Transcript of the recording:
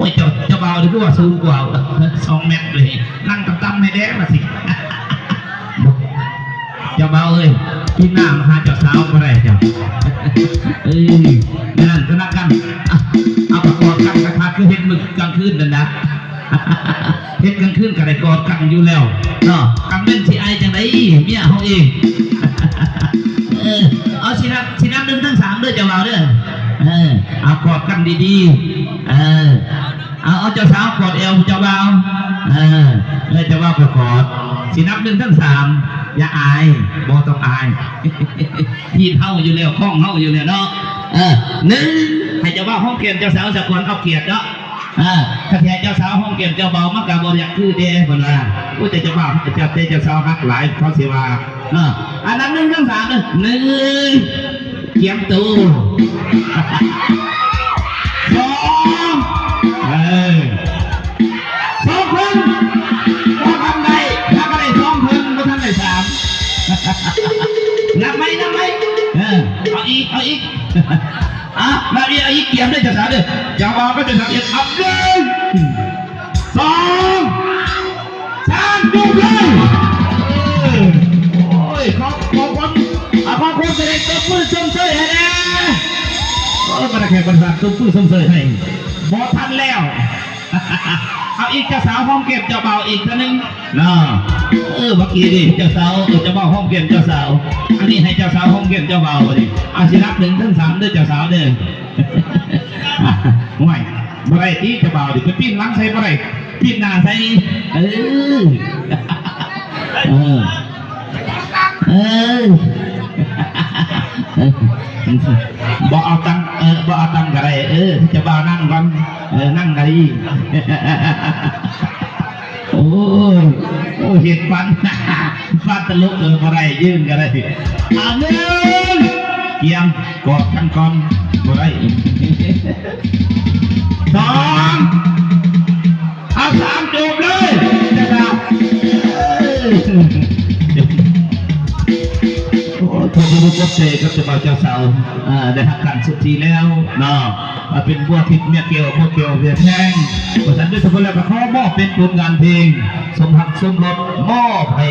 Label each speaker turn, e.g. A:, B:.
A: ยเจ้าเบาหรือว่าสูงกว่า2 เมตรเลยนั่งต่ำๆไม่แดงมาสิเจ้าเบาเอ้ยพี่หน้ามาหาเจ้าสาวก็ได้เจ้านั่นก็นักกันเอาประกอบกันกระทะคือเห็ดมึกกลางคืนนั่นนะเห็ดกลางคืนก็ได้กอดกันอยู่แล้วเนาะกำเป็นสีไอจังไดเมียเขาเองเอาสินับ1 ถึง 3ด้วยเจ้าเบาเด้อเอากอดกันดีๆเอาเจ้าสาวกอดเอวเจ้าเบาเจ้าเบาก็กอดสินับ1 ถึง 3อย่าอายบ่ต้องอายพี่เฮาอยู่แล้วข้องเฮาอยู่แล้วเนาะ1ให้เจ้าเบาห้องเกียรติเจ้าสาวสักคนเอาเกียรติเนาะถ้าแท้เจ้าสาวห้องเกียรติเจ้าเบามากกะบ่อยากคือเด้เพิ่นว่าผู้เจ้าเบาเจ้าสาวฮักหลายเขาสิว่าอันนั้น1 ถึง 3เด้อ1เกียมตู2คนก็ทำได้ถ้าก็ได้2 คนก็ทำได้3นับไหมเอาอีกนับอีกเกียมได้จะสามเด้อจะบอกก็จะสามเอ็ดอับเลย2 3จุดเลยโอ้ยขอบคุณแสดงตัวมือส้มเสยให้นะมาแข่งบรรดาตัวมือส้มเสยให้บอทันแล้วเอาอีกเจ้าสาวห้องเก็บเจ้าเบาอีกท่านึงเนาะเมื่อกี้ดิเจ้าสาวเจ้าเบาห้องเก็บเจ้าสาวอันนี้ให้เจ้าสาวห้องเก็บเจ้าเบาดิอาชีพ1 ถึง 3ด้วยเจ้าสาวเด้อห่วยบ่ได้ที่เจ้าเบาดิไปปิ้นล้างใส่บ่ได้ปิ้นหน้าใส่บ่เอาตังก็ได้จะบ่าวนั่งก่อนนั่งได้โอ้เห็นฟันตลกบ่ได้ยืนก็ได้1เกียมกอดกันก่อนบ่ได้2เอา3จูบเลยนะครับทุกคนก็เสกก็จะมาเจ้าสาวได้หักกันสุดทีแล้วเนาะเป็นบัวทิพย์เมียเกลียวเวียนแห้งเพราะฉะนั้นด้วยทุกคนแล้วก็ขอมอบเป็นผลงานเพลงสมหักสมรสมอบให้